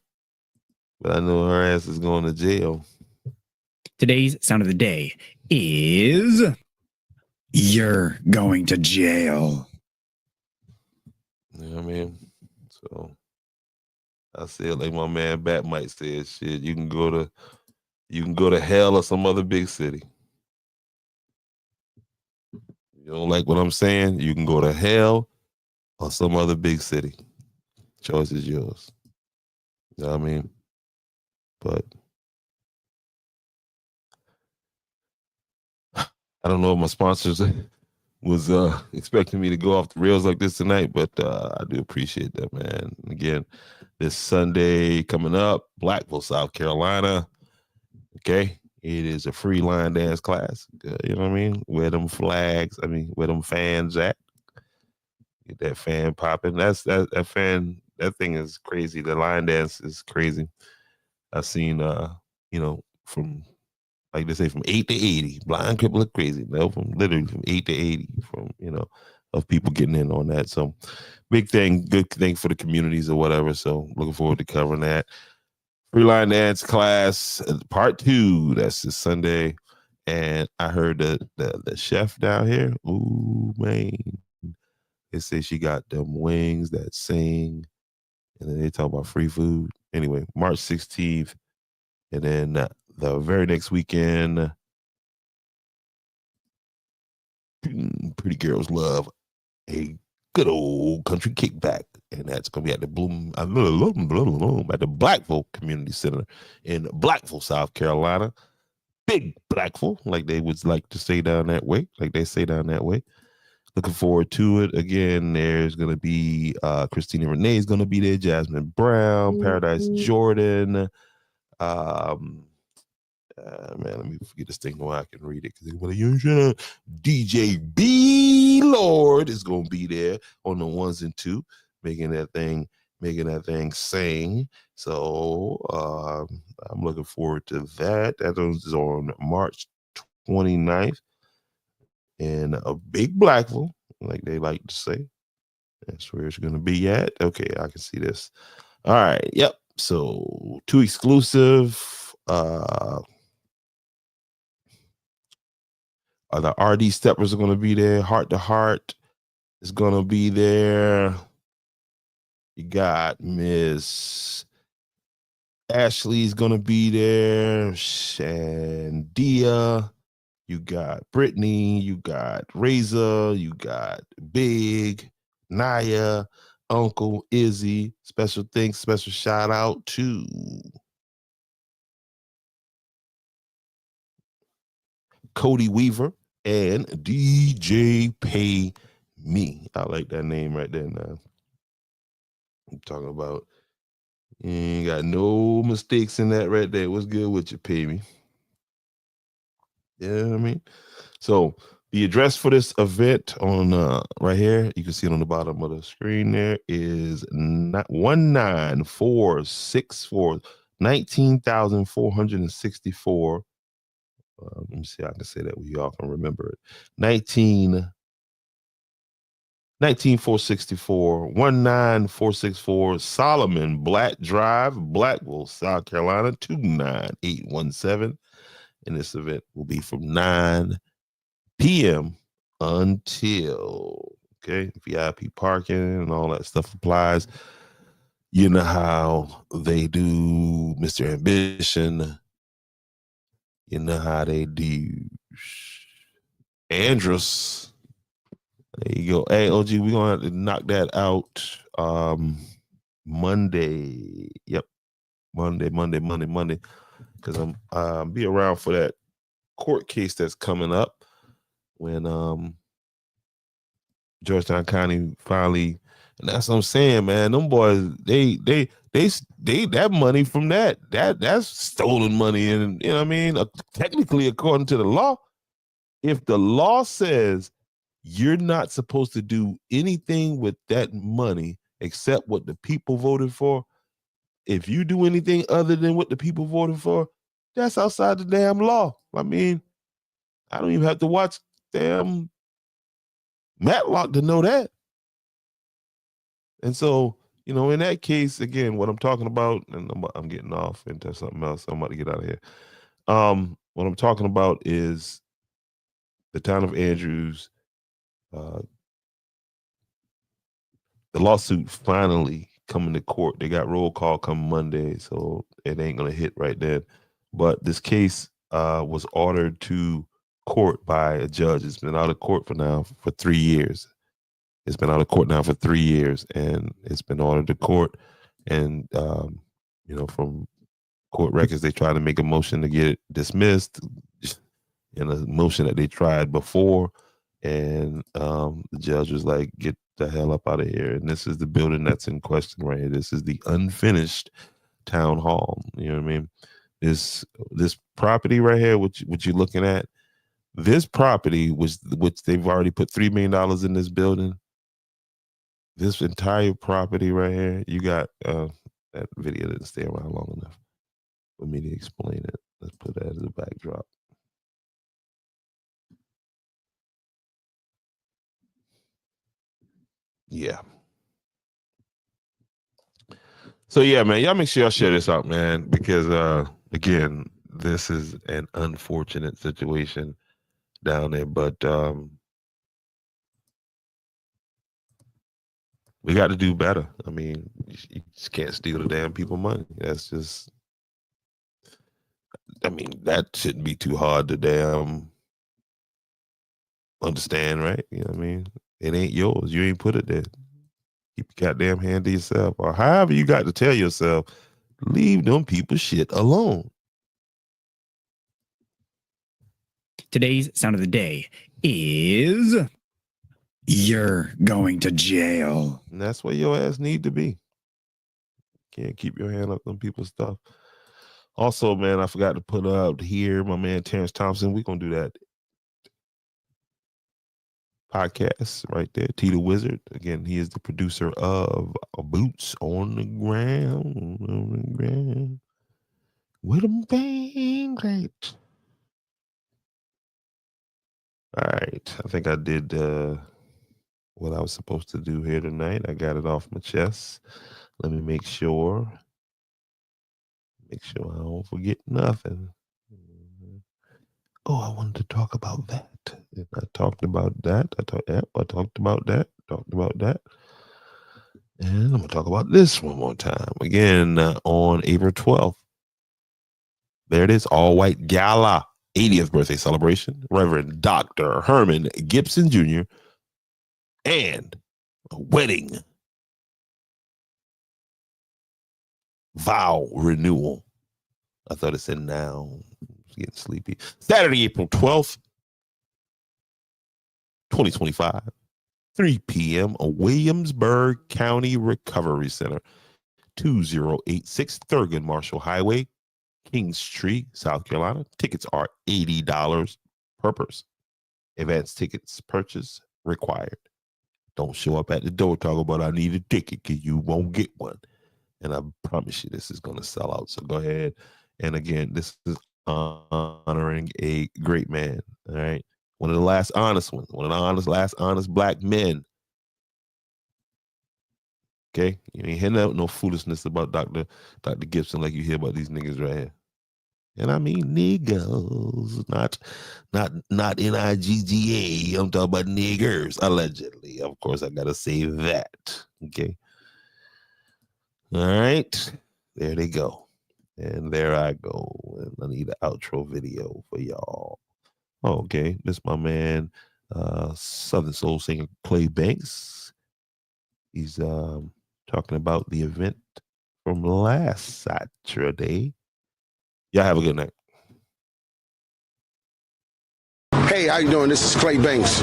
But I know her ass is going to jail. Today's sound of the day is you're going to jail. You know what I mean? So I said, like my man Bat might say, shit, you can go to hell or some other big city. You don't like what I'm saying? You can go to hell or some other big city. Choice is yours. You know what I mean? But I don't know if my sponsors was expecting me to go off the rails like this tonight, but I do appreciate that, man. Again, this Sunday coming up, Blackville, South Carolina. Okay, it is a free line dance class. You know what I mean? Where them flags? Where them fans at? Get that fan popping. That fan. That thing is crazy. The line dance is crazy. I've seen, from, like they say, from 8 to 80. Blind, crippled, crazy. No, literally from 8 to 80. From, of people getting in on that. So big thing, good thing for the communities or whatever. So looking forward to covering that. Free line dance class part 2. That's this Sunday. And I heard the chef down here. Ooh, man. They say she got them wings that sing. And then they talk about free food. Anyway, March 16th. And then the very next weekend, pretty girls love a good old country kickback. And that's going to be at the at the Blackville Community Center in Blackville, South Carolina. Big Blackville, like they would like to say down that way, Looking forward to it. Again, there's going to be Christina Renee is going to be there, Jasmine Brown, Paradise Jordan. Man, let me forget this thing so I can read it. DJ B Lord is going to be there on the ones and two, making that thing sing. So I'm looking forward to that. That is on March 29th in a big Blackville, like they like to say. That's where it's going to be at. Okay, I can see this. All right. Yep. So 2 exclusive. The RD Steppers are going to be there. Heart to Heart is going to be there. You got Miss Ashley's going to be there. Shandia. You got Brittany. You got Razor. You got Big, Naya, Uncle Izzy. Special thanks, special shout out to Cody Weaver and DJ Pay Me. I like that name right there now. I'm talking about you ain't got no mistakes in that right there. What's good with you, Pay Me? Yeah, I mean. So the address for this event on right here, you can see it on the bottom of the screen there, is 19464, 19,464. Let me see, I can say that y'all can remember it. 19464 Solomon Black Drive, Blackville, South Carolina, 29817. And this event will be from 9 p.m. until, okay, VIP parking and all that stuff applies. You know how they do Mr. Ambition. You know how they do Andrus. There you go. Hey, OG, we're going to have to knock that out Monday. Yep. Monday. Because I'm be around for that court case that's coming up when Georgetown County finally, and that's what I'm saying, man. Them boys, they that money from that's stolen money, and you know what I mean. Technically, according to the law, if the law says you're not supposed to do anything with that money except what the people voted for, if you do anything other than what the people voted for, that's outside the damn law. I mean, I don't even have to watch damn Matlock to know that. And so, you know, in that case, again, what I'm talking about, and I'm getting off into something else. I'm about to get out of here. What I'm talking about is the town of Andrews. The lawsuit finally coming to court. They got roll call come Monday, so it ain't gonna hit right then. But this case was ordered to court by a judge. It's been out of court for 3 years. It's been out of court now for 3 years, and it's been ordered to court. And you know, from court records, they tried to make a motion to get it dismissed, in a motion that they tried before, and the judge was like, "Get the hell up out of here!" And this is the building that's in question right here. This is the unfinished town hall. You know what I mean? This property right here, what you're looking at, this property which they've already put $3 million in this building. This entire property right here, you got that video didn't stay around long enough for me to explain it. Let's put that as a backdrop. Yeah. So yeah, man, y'all make sure y'all share this out, man, because again, this is an unfortunate situation down there, but we got to do better. I mean, you just can't steal the damn people money. That's just, I mean, that shouldn't be too hard to damn understand, right? You know what I mean? It ain't yours. You ain't put it there. Keep your goddamn hand to yourself, or however you got to tell yourself, leave them people shit alone. Today's sound of the day is you're going to jail. And that's where your ass need to be. Can't keep your hand up on people's stuff. Also, man, I forgot to put up here my man Terrence Thompson. We're gonna do that podcast right there. T the Wizard. Again, he is the producer of Boots on the Ground. With them pancakes. All right. I think I did what I was supposed to do here tonight. I got it off my chest. Let me make sure. Make sure I don't forget nothing. Oh, I wanted to talk about that. And I talked about that. I talked about that. Talked about that. And I'm going to talk about this one more time. Again, on April 12th. There it is. All white gala. 80th birthday celebration. Reverend Dr. Herman Gibson Jr. And a wedding vow renewal. I thought it said now. I'm getting sleepy. Saturday, April 12th, 2025, 3 p.m. at Williamsburg County Recovery Center, 2086 Thurgood Marshall Highway, Kingstree, South Carolina. Tickets are $80 per person. Advance tickets purchase required. Don't show up at the door talking about I need a ticket because you won't get one. And I promise you this is going to sell out. So go ahead. And again, this is honoring a great man. All right. One of the last honest ones. One of the last honest black men. Okay. You ain't hearing no foolishness about Dr. Gibson like you hear about these niggas right here. And I mean niggas, not N-I-G-G-A. I'm talking about niggers, allegedly. Of course, I gotta say that. Okay. All right. There they go. And there I go. And I need an outro video for y'all. Oh, okay. This is my man, Southern Soul singer Clay Banks. He's talking about the event from last Saturday. Y'all have a good night. Hey, how you doing? This is Clay Banks.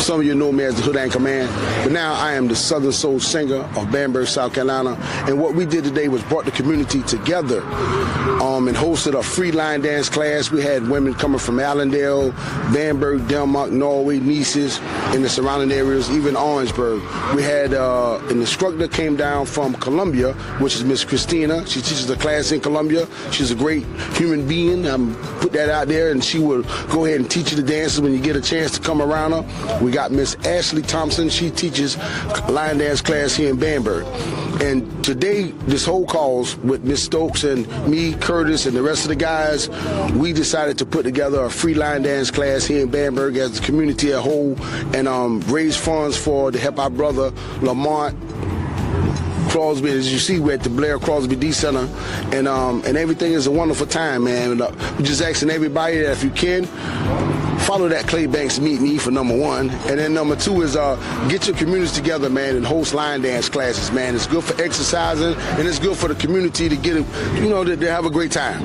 Some of you know me as the Hood Anchor Man, but now I am the Southern Soul singer of Bamberg, South Carolina. And what we did today was brought the community together and hosted a free line dance class. We had women coming from Allendale, Bamberg, Denmark, Norway, Nieces, in the surrounding areas, even Orangeburg. We had an instructor came down from Columbia, which is Miss Christina. She teaches a class in Columbia. She's a great human being. Put that out there, and she will go ahead and teach you the dances when you get a chance to come around her. We got Miss Ashley Thompson. She teaches line dance class here in Bamberg. And today, this whole cause with Miss Stokes and me, Curtis, and the rest of the guys, we decided to put together a free line dance class here in Bamberg as the community at whole, and raise funds to help our brother Lamont Crosby. As you see, we're at the Blair Crosby D Center, and everything is a wonderful time, man. We're just asking everybody that if you can, follow that Clay Banks Meet Me for number one. And then number two is get your communities together, man, and host line dance classes, man. It's good for exercising, and it's good for the community to get, to have a great time.